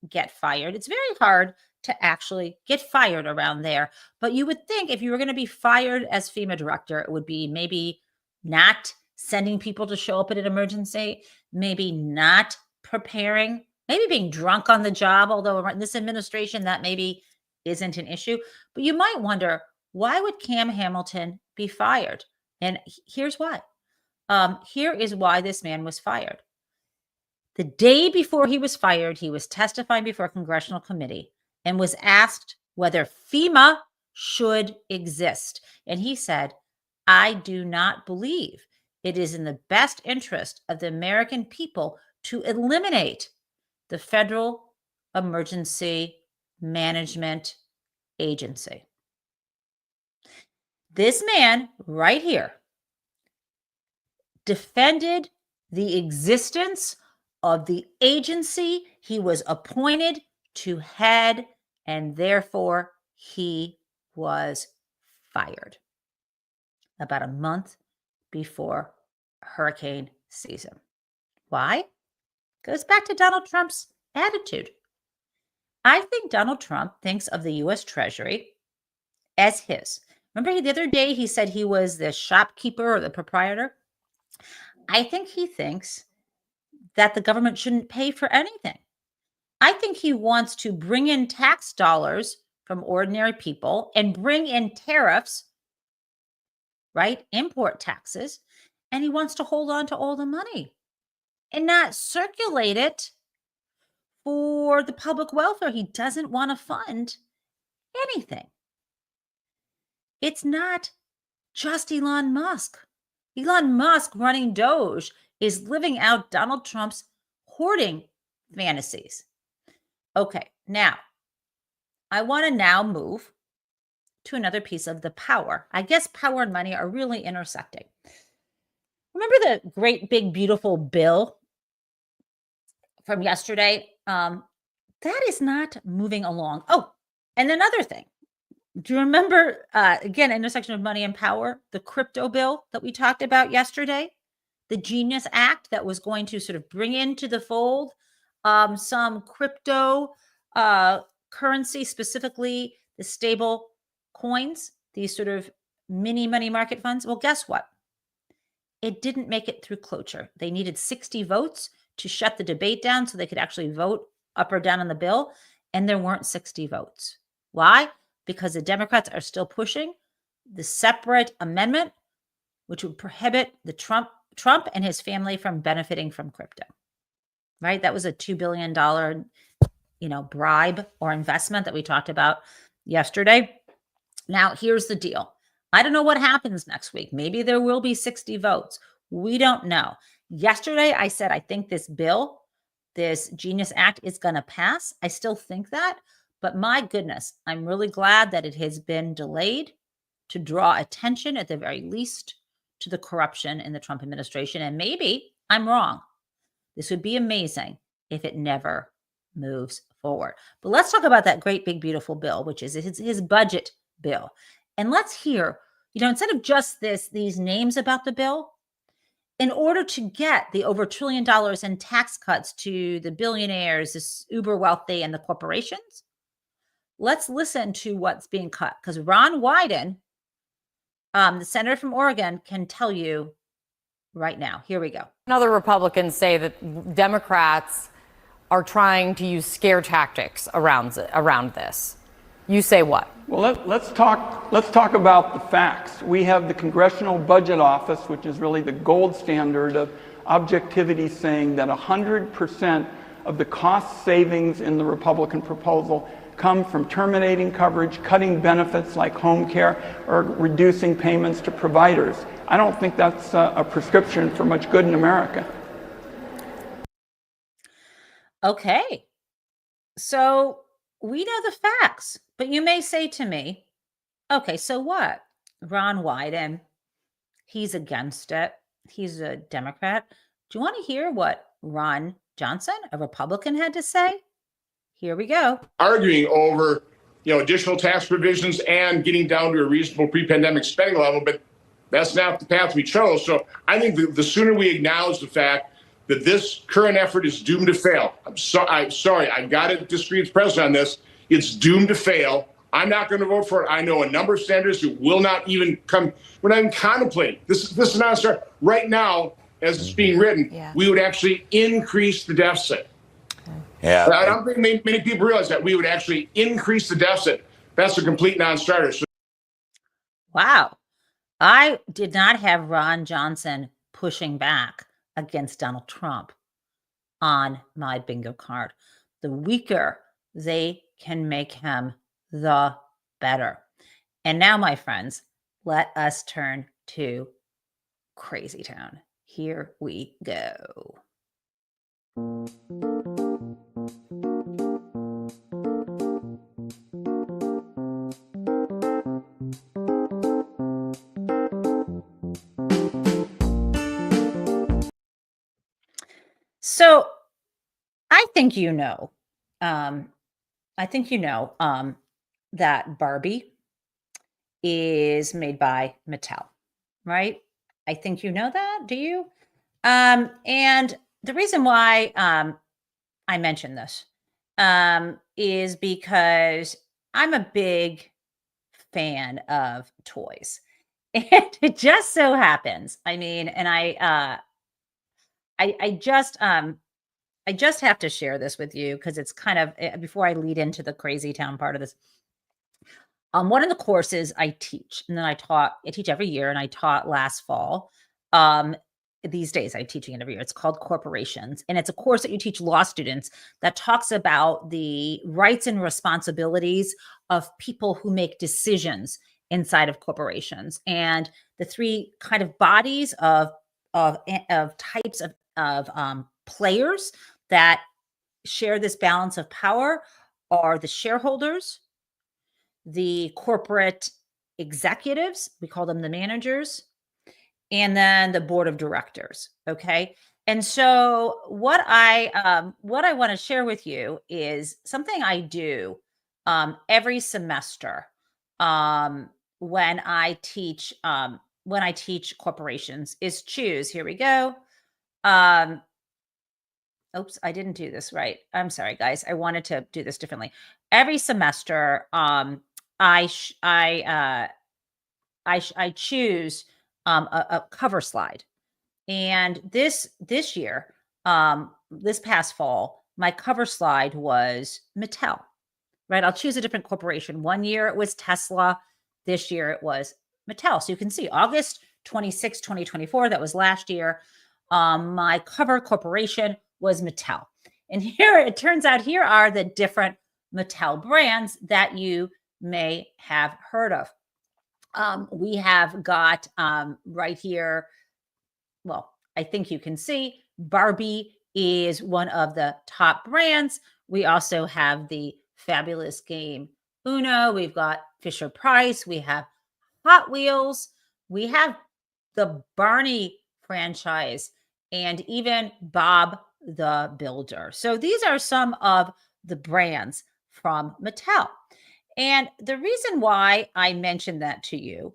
get fired. It's very hard to actually get fired around there. But you would think if you were going to be fired as FEMA director, it would be maybe not sending people to show up at an emergency, maybe not preparing, maybe being drunk on the job, although in this administration that maybe isn't an issue. But you might wonder, why would Cam Hamilton be fired? And here's why. Here is why this man was fired. The day before he was fired, he was testifying before a congressional committee and was asked whether FEMA should exist. And he said, I do not believe it is in the best interest of the American people to eliminate the Federal Emergency Management Agency. This man right here defended the existence of the agency he was appointed to head, and therefore he was fired about a month before hurricane season. Why? Goes back to Donald Trump's attitude. I think Donald Trump thinks of the U.S. Treasury as his. Remember the other day he said he was the shopkeeper or the proprietor? I think he thinks that the government shouldn't pay for anything. I think he wants to bring in tax dollars from ordinary people and bring in tariffs, right? Import taxes. And he wants to hold on to all the money and not circulate it for the public welfare. He doesn't want to fund anything. It's not just Elon Musk. Elon Musk running Doge is living out Donald Trump's hoarding fantasies. Okay, now I want to now move to another piece of the power. I guess power and money are really intersecting. Remember the great big beautiful bill from yesterday? That is not moving along. Oh, and another thing. Do you remember, again, intersection of money and power, the crypto bill that we talked about yesterday? The Genius Act that was going to sort of bring into the fold some crypto currency, specifically the stable coins, these sort of mini money market funds. Well, guess what? It didn't make it through cloture. They needed 60 votes to shut the debate down so they could actually vote up or down on the bill. And there weren't 60 votes. Why? Because the Democrats are still pushing the separate amendment, which would prohibit the Trump and his family from benefiting from crypto. Right? That was a $2 billion, bribe or investment that we talked about yesterday. Now, here's the deal. I don't know what happens next week. Maybe there will be 60 votes. We don't know. Yesterday, I said, I think this bill, this Genius Act is going to pass. I still think that. But my goodness, I'm really glad that it has been delayed to draw attention, at the very least, to the corruption in the Trump administration. And maybe I'm wrong. This would be amazing if it never moves forward. But let's talk about that great, big, beautiful bill, which is his budget bill. And let's hear, instead of just these names about the bill, in order to get the over $1 trillion in tax cuts to the billionaires, the uber wealthy, and the corporations, let's listen to what's being cut. Because Ron Wyden, the senator from Oregon, can tell you right now. Here we go. Other Republicans say that Democrats are trying to use scare tactics around this. You say what? Well, let's talk about the facts. We have the Congressional Budget Office, which is really the gold standard of objectivity, saying that 100% of the cost savings in the Republican proposal come from terminating coverage, cutting benefits like home care, or reducing payments to providers. I don't think that's a prescription for much good in America. Okay. So we know the facts, but you may say to me, okay, so what? Ron Wyden, he's against it. He's a Democrat. Do you want to hear what Ron Johnson, a Republican, had to say? Here we go. Arguing over, additional tax provisions and getting down to a reasonable pre-pandemic spending level, but that's not the path we chose. So I think the sooner we acknowledge the fact that this current effort is doomed to fail. I'm sorry, I've got to disagree with the president on this. It's doomed to fail. I'm not going to vote for it. I know a number of senators who will not even come. We're not even contemplating. This is not a start. Right now, as it's being written, we would actually increase the deficit. Yeah. I don't think many people realize that we would actually increase the deficit. That's a complete non-starter. So wow. I did not have Ron Johnson pushing back against Donald Trump on my bingo card. The weaker they can make him, the better. And now, my friends, let us turn to Crazy Town. Here we go. So I think that Barbie is made by Mattel, right? I think you know that. Do you? And the reason why I mentioned this is because I'm a big fan of toys. And it just so happens, I mean, and I just have to share this with you because it's kind of before I lead into the crazy town part of this. One of the courses I teach, and then I teach every year, and I taught last fall. These days I'm teaching it every year. It's called Corporations, and it's a course that you teach law students that talks about the rights and responsibilities of people who make decisions inside of corporations, and the three kind of bodies of types of players that share this balance of power are the shareholders, the corporate executives, we call them the managers, and then the board of directors. Okay. And so what I want to share with you is something I do every semester when I teach corporations is choose. Here we go. Oops, I didn't do this right. I'm sorry, guys. I wanted to do this differently. Every semester, I choose a cover slide, and this year, this past fall, my cover slide was Mattel. Right? I'll choose a different corporation. One year it was Tesla. This year it was Mattel. So you can see August 26, 2024. That was last year. My cover corporation was Mattel. And here it turns out here are the different Mattel brands that you may have heard of. We have got right here, well, I think you can see Barbie is one of the top brands. We also have the fabulous game Uno. We've got Fisher Price. We have Hot Wheels. We have the Barney franchise and even Bob the Builder. So these are some of the brands from Mattel. And the reason why I mentioned that to you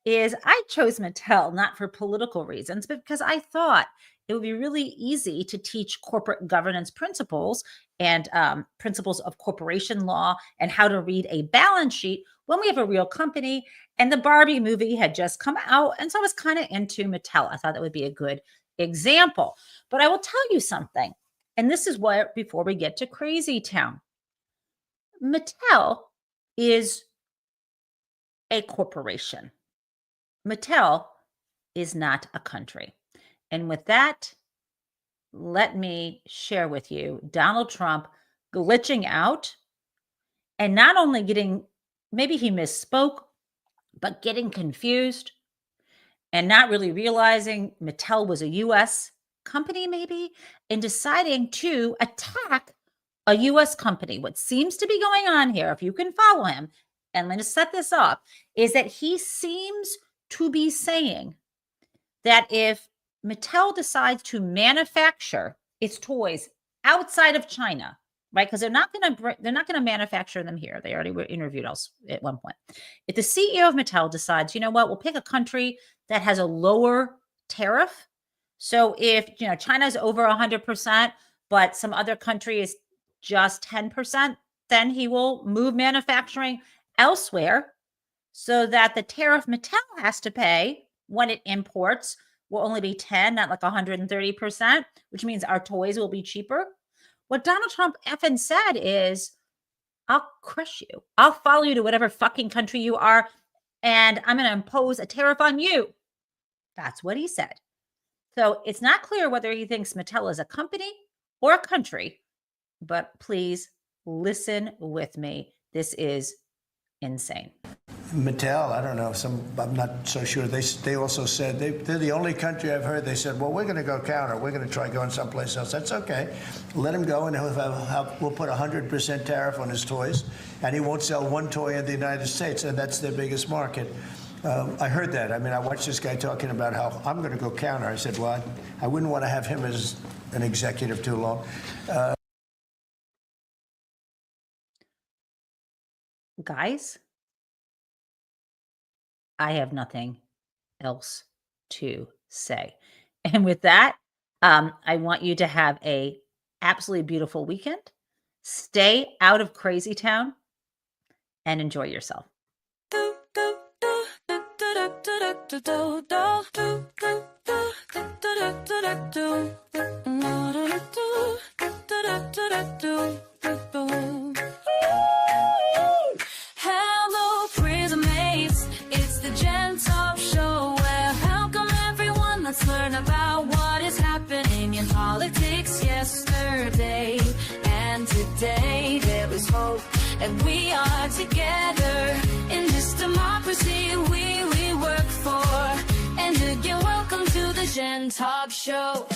is I chose Mattel not for political reasons, but because I thought it would be really easy to teach corporate governance principles and principles of corporation law and how to read a balance sheet when we have a real company. And the Barbie movie had just come out. And so I was kind of into Mattel. I thought that would be a good example. But I will tell you something. And this is what, before we get to Crazy Town, Mattel is a corporation. Mattel is not a country. And with that, let me share with you Donald Trump glitching out and not only getting, maybe he misspoke, but getting confused and not really realizing Mattel was a US company, maybe, and deciding to attack a US company. What seems to be going on here, if you can follow him, and let me set this up, is that he seems to be saying that if Mattel decides to manufacture its toys outside of China, right? Because they're not going to manufacture them here. They already were interviewed else at one point. If the CEO of Mattel decides, you know what, we'll pick a country that has a lower tariff. So if China is over 100%, but some other country is just 10%, then he will move manufacturing elsewhere so that the tariff Mattel has to pay when it imports will only be 10, not like 130%, which means our toys will be cheaper. What Donald Trump effing said is, I'll crush you. I'll follow you to whatever fucking country you are, and I'm going to impose a tariff on you. That's what he said. So it's not clear whether he thinks Mattel is a company or a country, but please listen with me. This is insane. Mattel, I don't know. I'm not so sure. They also said they're the only country I've heard. They said, well, we're going to go counter. We're going to try going someplace else. That's okay. Let him go, and we'll put 100% tariff on his toys, and he won't sell one toy in the United States, and that's their biggest market. I heard that. I mean, I watched this guy talking about how I'm going to go counter. I said, well, I wouldn't want to have him as an executive too long. Guys, I have nothing else to say. And with that, I want you to have a absolutely beautiful weekend. Stay out of crazy town and enjoy yourself. Hello, prison mates. It's the Gen Taub Show. Well, welcome everyone. Let's learn about what is happening in politics yesterday and today. There is hope, and we are together in this democracy we work for. And again, welcome to the Gen Taub Show.